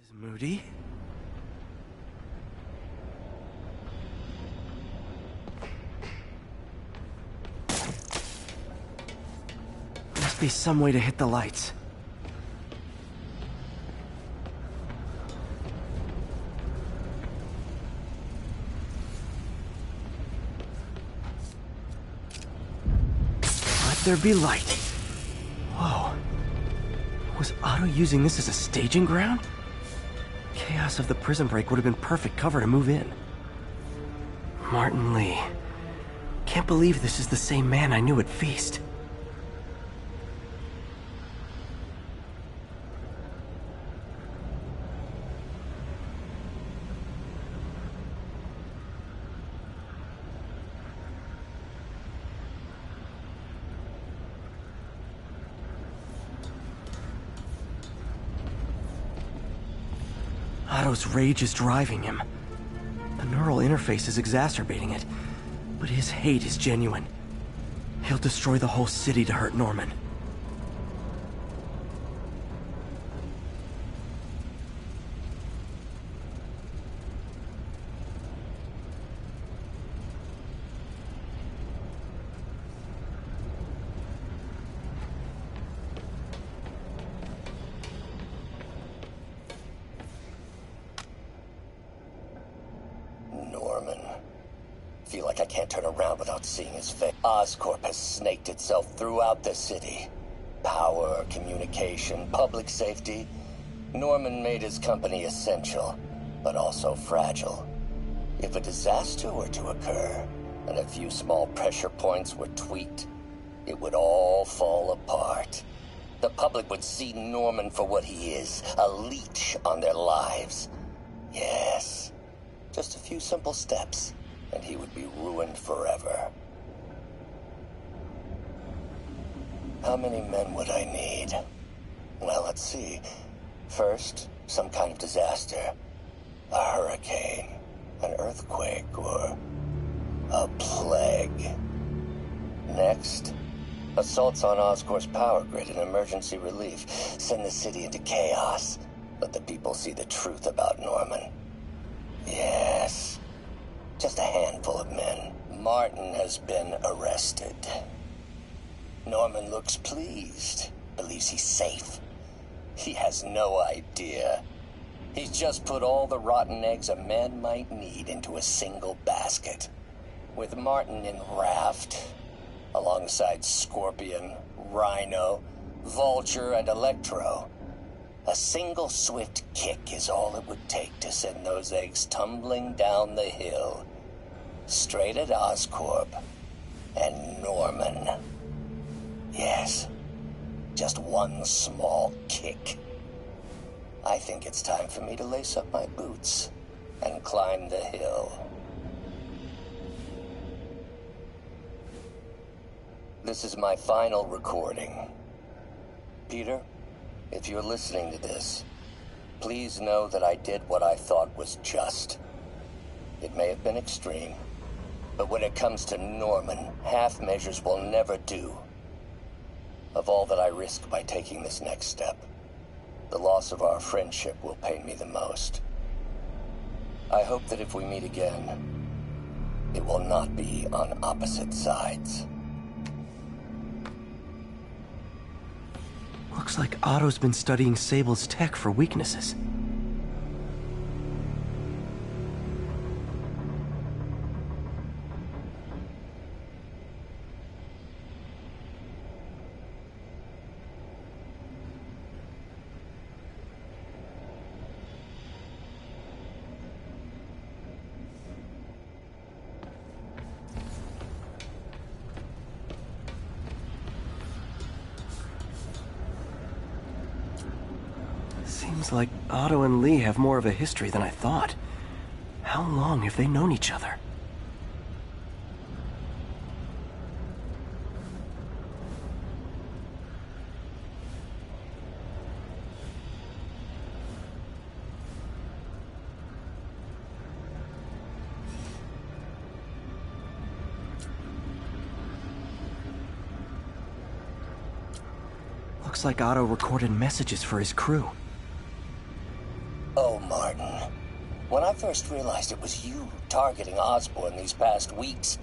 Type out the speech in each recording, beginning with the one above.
is Moody. Must be some way to hit the lights. Let there be light. Whoa. Was Otto using this as a staging ground? Chaos of the prison break would have been perfect cover to move in. Martin Lee. Can't believe this is the same man I knew at Feast. Otto's rage is driving him. The neural interface is exacerbating it, but his hate is genuine. He'll destroy the whole city to hurt Norman. Feel like I can't turn around without seeing his face. Oscorp has snaked itself throughout the city. Power, communication, public safety. Norman made his company essential, but also fragile. If a disaster were to occur, and a few small pressure points were tweaked, it would all fall apart. The public would see Norman for what he is, a leech on their lives. Yes, just a few simple steps, and he would be ruined forever. How many men would I need? Well, let's see. First, some kind of disaster. A hurricane, an earthquake, or a plague. Next, assaults on Oscorp's power grid and emergency relief. Send the city into chaos. Let the people see the truth about Norman. Yes. Just a handful of men. Martin has been arrested. Norman looks pleased. Believes he's safe. He has no idea. He's just put all the rotten eggs a man might need into a single basket. With Martin in raft, alongside Scorpion, Rhino, Vulture, and Electro, a single swift kick is all it would take to send those eggs tumbling down the hill. Straight at Oscorp and Norman. Yes, just one small kick. I think it's time for me to lace up my boots and climb the hill. This is my final recording. Peter, if you're listening to this, please know that I did what I thought was just. It may have been extreme, but when it comes to Norman, half measures will never do. Of all that I risk by taking this next step, the loss of our friendship will pain me the most. I hope that if we meet again, it will not be on opposite sides. Looks like Otto's been studying Sable's tech for weaknesses. Seems like Otto and Lee have more of a history than I thought. How long have they known each other? Looks like Otto recorded messages for his crew. first realized it was you targeting Osborn these past weeks,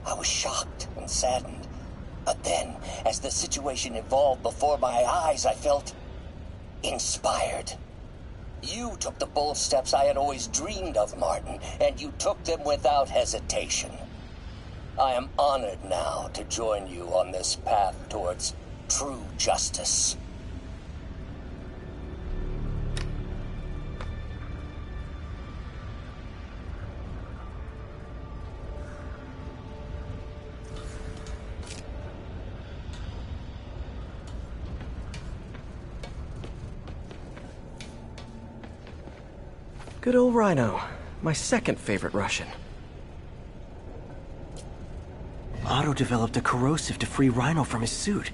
I was shocked and saddened. But then, as the situation evolved before my eyes, I felt inspired. You took the bold steps I had always dreamed of, Martin, and you took them without hesitation. I am honored now to join you on this path towards true justice. Good old Rhino. My second favorite Russian. Otto developed a corrosive to free Rhino from his suit.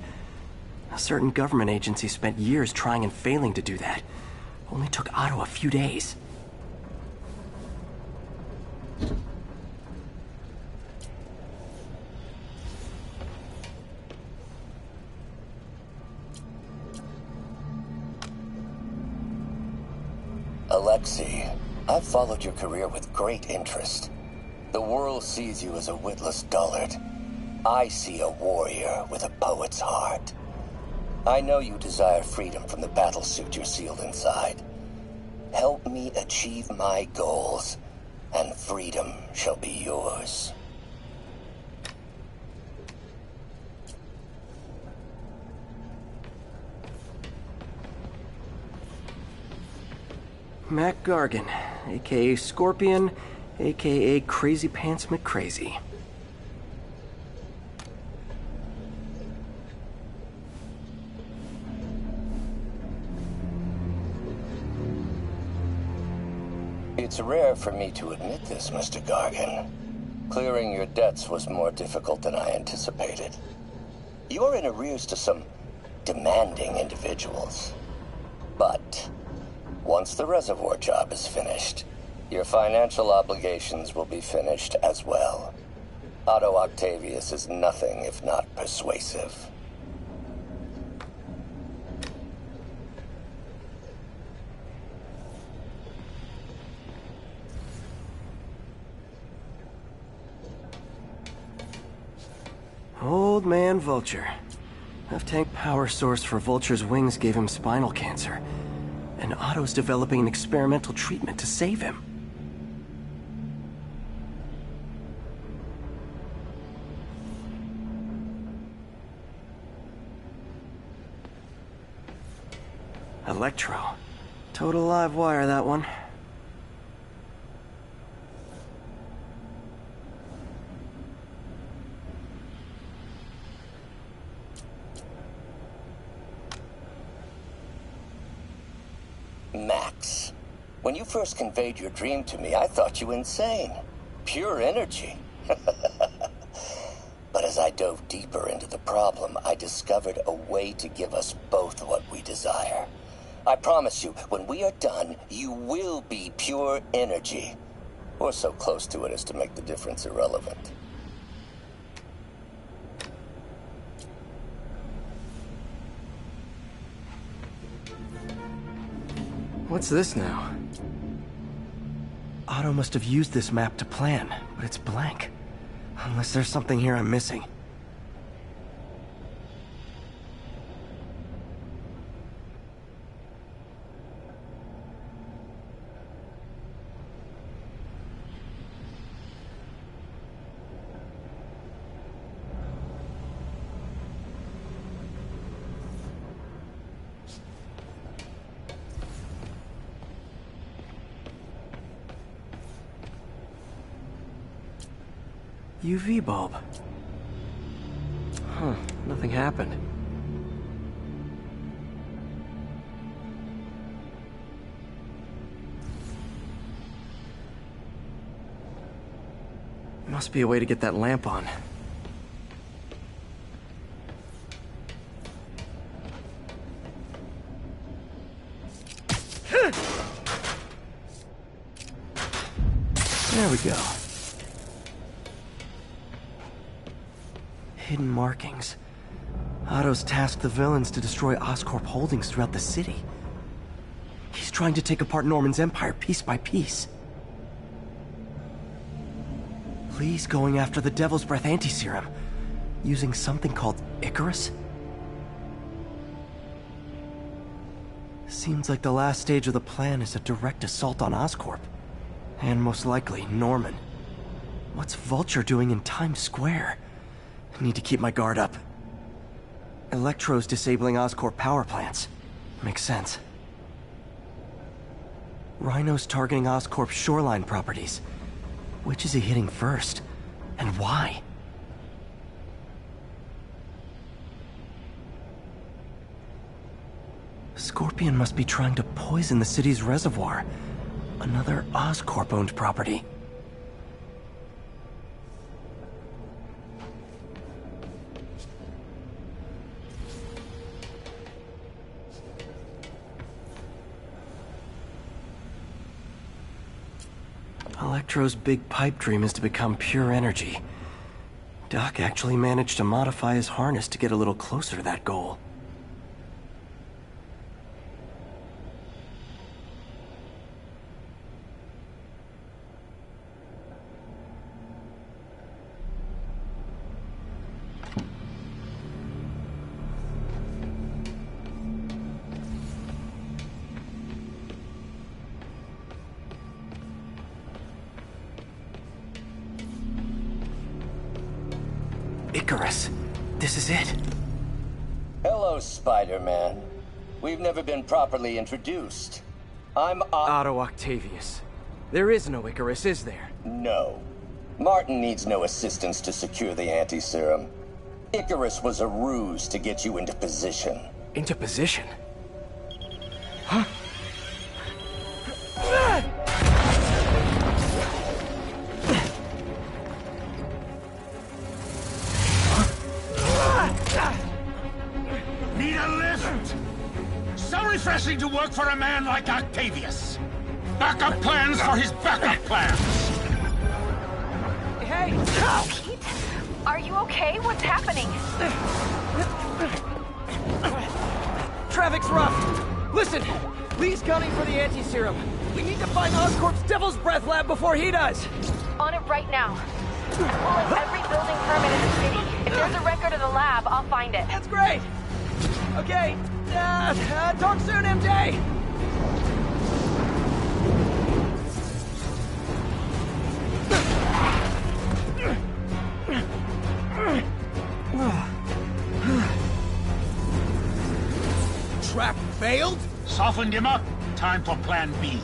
A certain government agency spent years trying and failing to do that. Only took Otto a few days. Alexei, I've followed your career with great interest. The world sees you as a witless dullard. I see a warrior with a poet's heart. I know you desire freedom from the battlesuit you're sealed inside. Help me achieve my goals, and freedom shall be yours. Mac Gargan, aka Scorpion, aka Crazy Pants McCrazy. It's rare for me to admit this, Mr. Gargan. Clearing your debts was more difficult than I anticipated. You're in arrears to some demanding individuals. But once the reservoir job is finished, your financial obligations will be finished as well. Otto Octavius is nothing if not persuasive. Old man Vulture. F-tank power source for Vulture's wings gave him spinal cancer. And Otto's developing an experimental treatment to save him. Electro. Total live wire, that one. Max, when you first conveyed your dream to me, I thought you insane. Pure energy. But as I dove deeper into the problem, I discovered a way to give us both what we desire. I promise you, when we are done, you will be pure energy. Or so close to it as to make the difference irrelevant. What's this now? Otto must have used this map to plan, but it's blank. Unless there's something here I'm missing. UV bulb. Huh, nothing happened. Must be a way to get that lamp on. There we go. Hidden markings. Otto's tasked the villains to destroy Oscorp holdings throughout the city. He's trying to take apart Norman's empire piece by piece. Lee's going after the Devil's Breath anti-serum, using something called Icarus? Seems like the last stage of the plan is a direct assault on Oscorp. And most likely, Norman. What's Vulture doing in Times Square? I need to keep my guard up. Electro's disabling Oscorp power plants. Makes sense. Rhino's targeting Oscorp's shoreline properties. Which is he hitting first? And why? Scorpion must be trying to poison the city's reservoir. Another Oscorp-owned property. Electro's big pipe dream is to become pure energy. Doc actually managed to modify his harness to get a little closer to that goal. Icarus. This is it. Hello, Spider-Man. We've never been properly introduced. I'm Otto Octavius. There is no Icarus, is there? No. Martin needs no assistance to secure the anti-serum. Icarus was a ruse to get you into position. Into position? Huh? Need a lift? So refreshing to work for a man like Octavius. Backup plans for his backup plans. Hey! Pete? Are you okay? What's happening? Traffic's rough. Listen, Lee's gunning for the anti-serum. We need to find Oscorp's Devil's Breath lab before he does. On it right now. As well as every building permit in the city. If there's a record of the lab, I'll find it. That's great. Okay, talk soon, MJ. Trap failed? Softened him up. Time for plan B.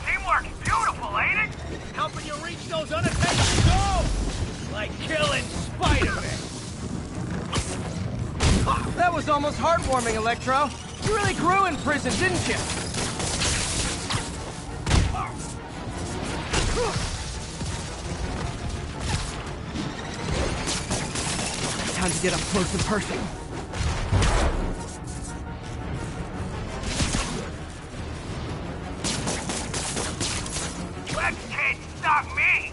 Teamwork's beautiful, ain't it? Helping you reach those unattended goals! Like killing Spider-Man! That was almost heartwarming, Electro. You really grew in prison, didn't you? Time to get up close and personal. Lex can't stop me!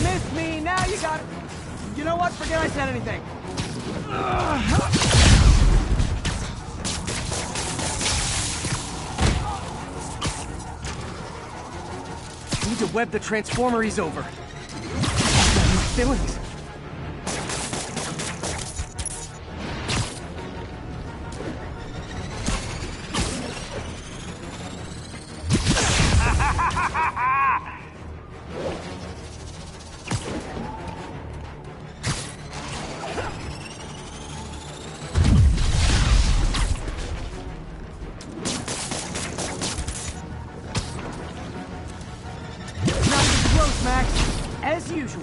Miss me, now you got it. You know what? Forget I said anything. Need to web the transformer he's over. Feelings. Max, as usual.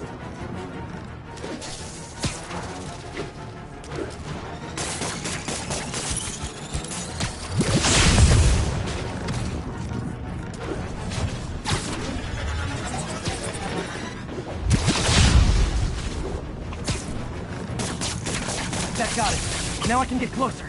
That got it. Now I can get closer.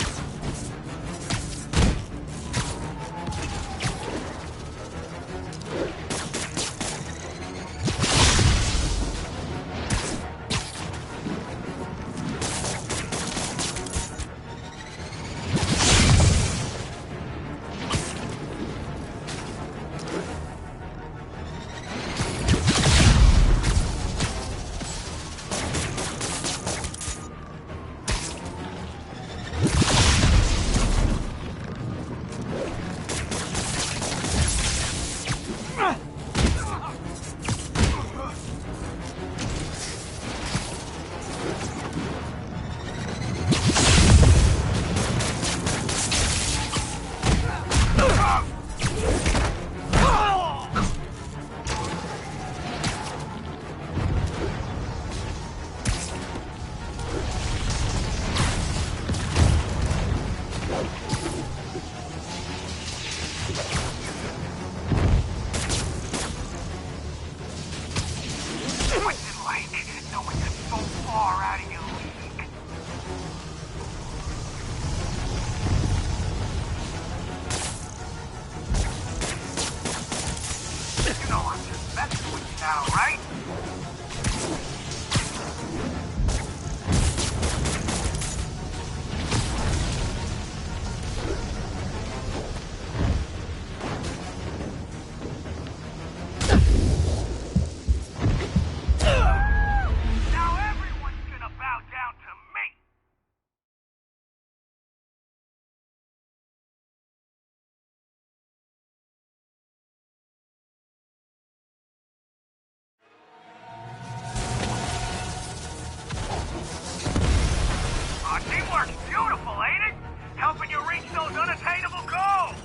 work's beautiful, ain't it? Helping you reach those unattainable goals.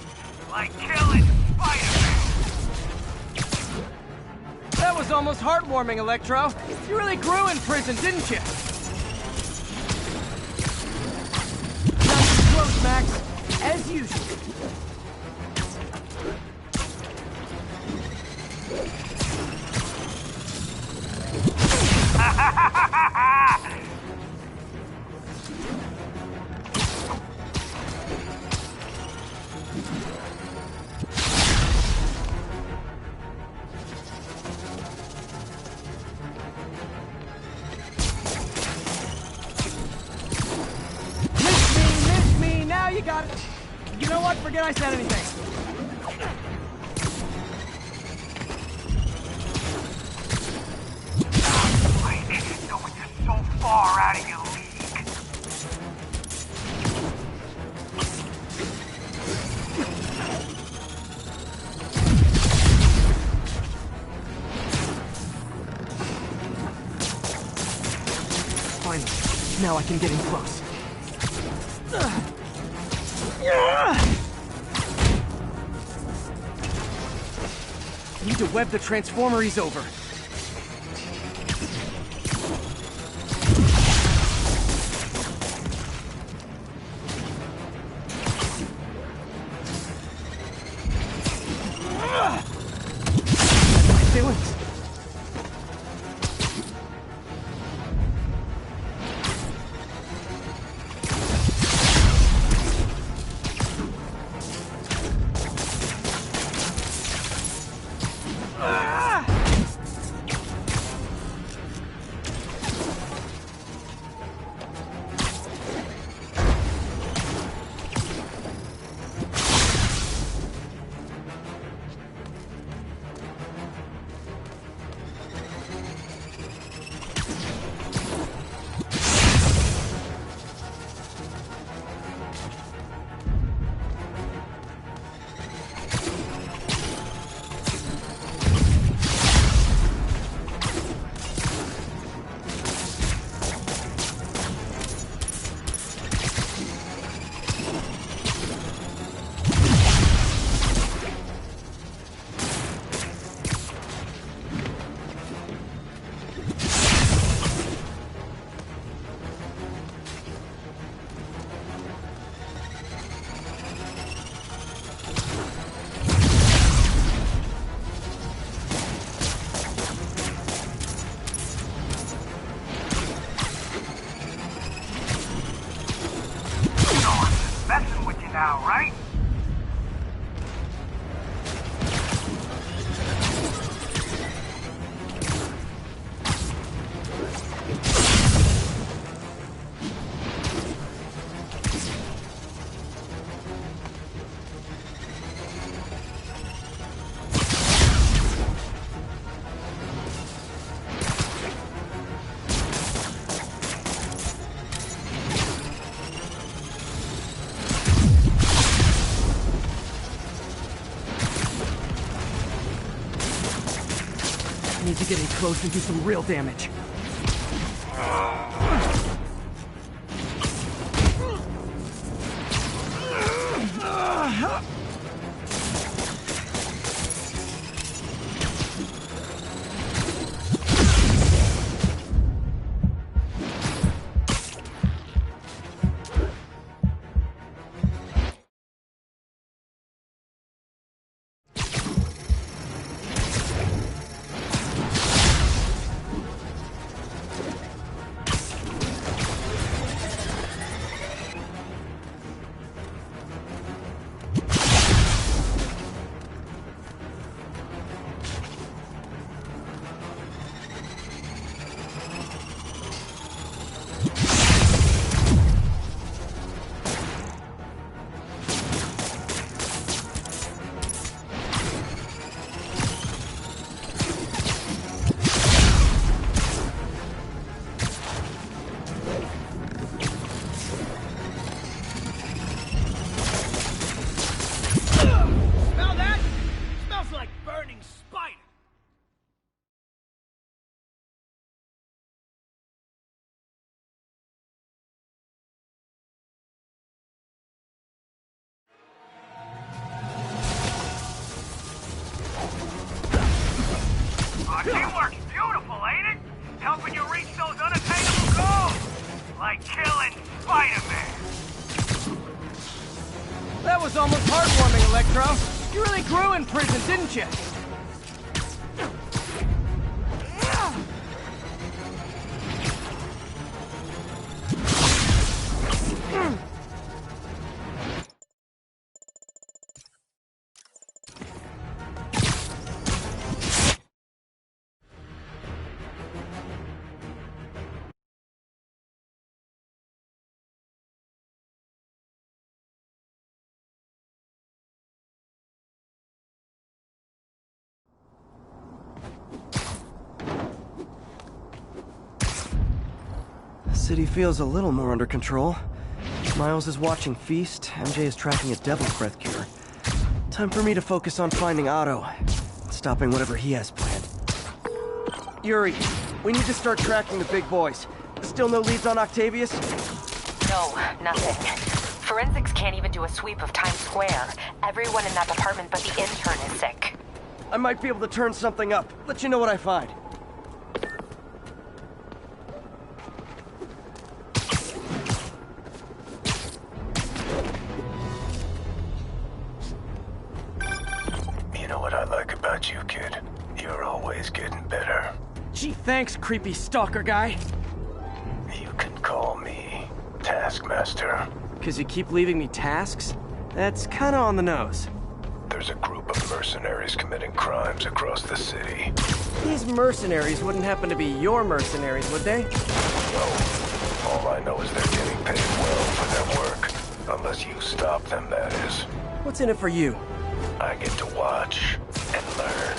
Like killing Spider-Man. That was almost heartwarming, Electro. You really grew in prison, didn't you? Not too close, Max. As usual. Miss me, now you got it. You know what? Forget I said anything. So far out of your league. Finally. Now I can get in close. Need to web the transformer he's over. Feelings. Now, right? Need to get in close and do some real damage. Teamwork's beautiful, ain't it? Helping you reach those unattainable goals! Like killing Spider-Man! That was almost heartwarming, Electro. You really grew in prison, didn't you? The city feels a little more under control. Miles is watching Feast, MJ is tracking a Devil's Breath cure. Time for me to focus on finding Otto, and stopping whatever he has planned. Yuri, we need to start tracking the big boys. Still no leads on Octavius? No, nothing. Forensics can't even do a sweep of Times Square. Everyone in that department but the intern is sick. I might be able to turn something up. Let you know what I find. You know what I like about you, kid? You're always getting better. Gee, thanks, creepy stalker guy. You can call me Taskmaster. 'Cause you keep leaving me tasks? That's kinda on the nose. There's a group of mercenaries committing crimes across the city. These mercenaries wouldn't happen to be your mercenaries, would they? No. All I know is they're getting paid well for their work. Unless you stop them, that is. What's in it for you? I get to watch and learn.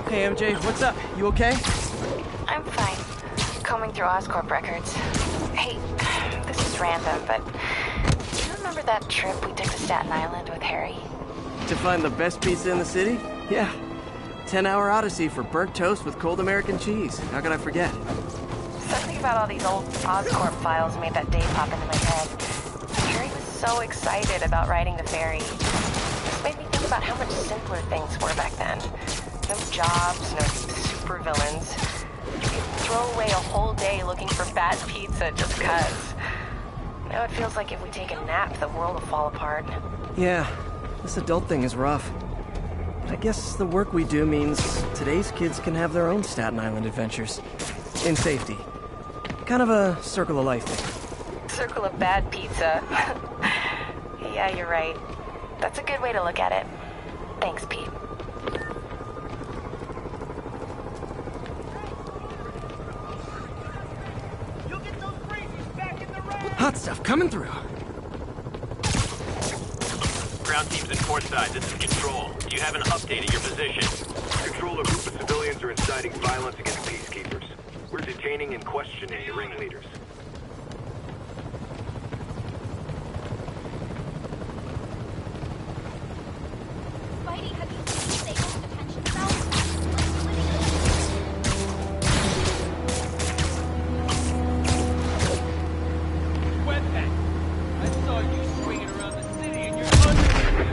Hey, MJ, what's up? You okay? I'm fine. Combing through Oscorp records. Hey, this is random, but do you remember that trip we took to Staten Island with Harry? To find the best pizza in the city? Yeah. 10-hour odyssey for burnt toast with cold American cheese. How could I forget? Something about all these old Oscorp files made that day pop into my head. Harry was so excited about riding the ferry. This made me think about how much simpler things were back then. No jobs, no supervillains. You could throw away a whole day looking for bad pizza just cuz. Now it feels like if we take a nap, the world will fall apart. Yeah, this adult thing is rough. But I guess the work we do means today's kids can have their own Staten Island adventures. In safety. Kind of a circle of life thing. Circle of bad pizza. Yeah, you're right. That's a good way to look at it. Thanks, Pete. Hot stuff coming through. Ground teams in Portside, this is Control. Do you have an update at your position? Control, a group of civilians are inciting violence against peacekeepers. We're detaining and questioning the ringleaders. Spidey, have you seen Sable's detention cell? Wetback! I saw you swinging around the city in your underwear.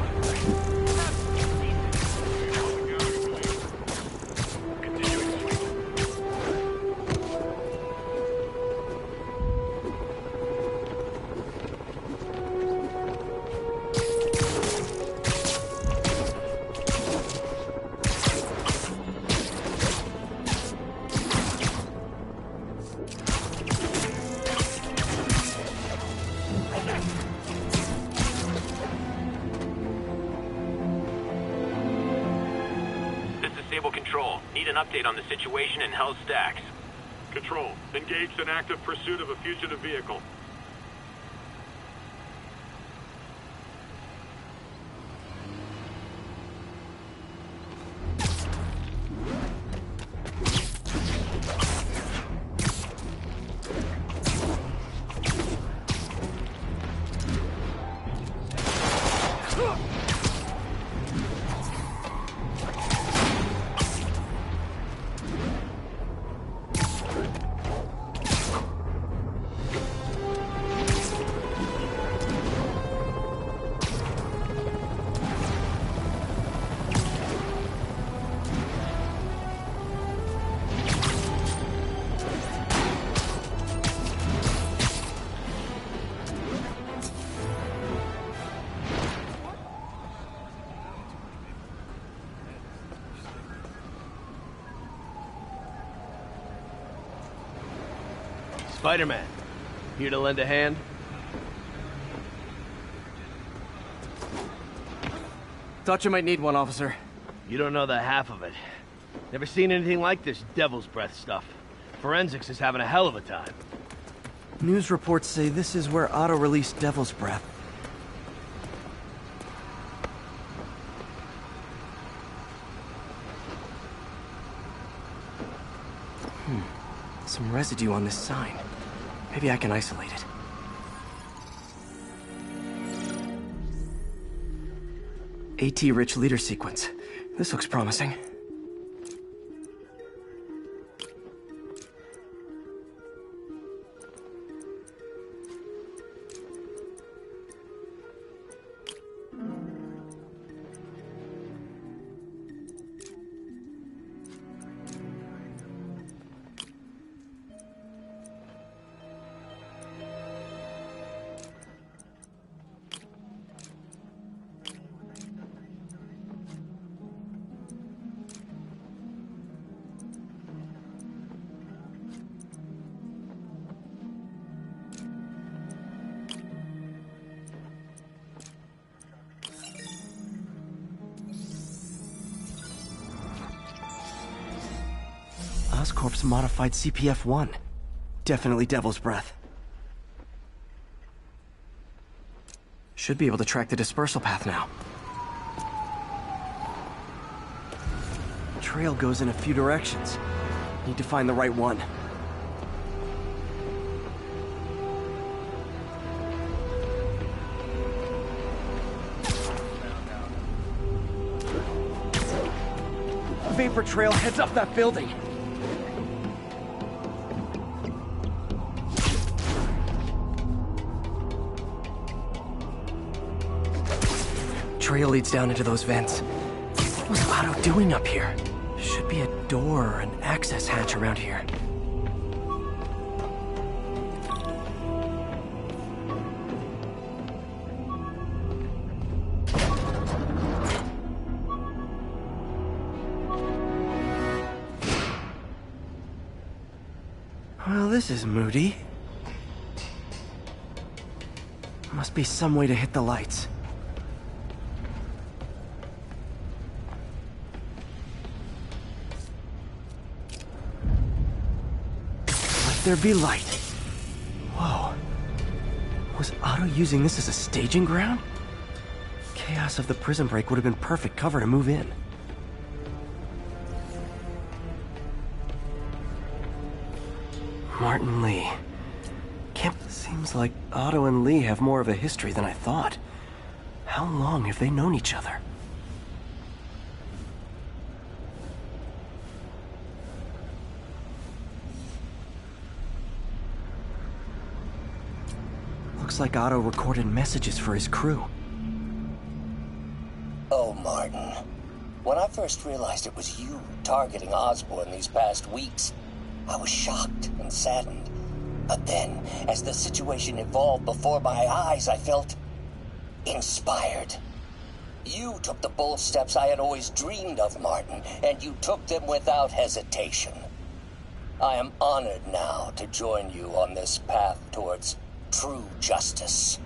Control, need an update on the situation in Hell's Stacks. Control, engaged in active pursuit of a fugitive vehicle. Spider-Man. Here to lend a hand? Thought you might need one, officer. You don't know the half of it. Never seen anything like this Devil's Breath stuff. Forensics is having a hell of a time. News reports say this is where Otto released Devil's Breath. Some residue on this sign. Maybe I can isolate it. AT-rich leader sequence. This looks promising. Oscorp's modified CPF-1. Definitely Devil's Breath. Should be able to track the dispersal path now. Trail goes in a few directions. Need to find the right one. Vapor trail heads up that building. Trail leads down into those vents. What was Otto doing up here? Should be a door or an access hatch around here. Well, this is moody. Must be some way to hit the lights. There be light. Whoa. Was Otto using this as a staging ground? Chaos of the prison break would have been perfect cover to move in. Martin Lee. Seems like Otto and Lee have more of a history than I thought. How long have they known each other? Looks like Otto recorded messages for his crew. Oh, Martin. When I first realized it was you targeting Osborn these past weeks, I was shocked and saddened. But then, as the situation evolved before my eyes, I felt inspired. You took the bold steps I had always dreamed of, Martin, and you took them without hesitation. I am honored now to join you on this path towards true justice.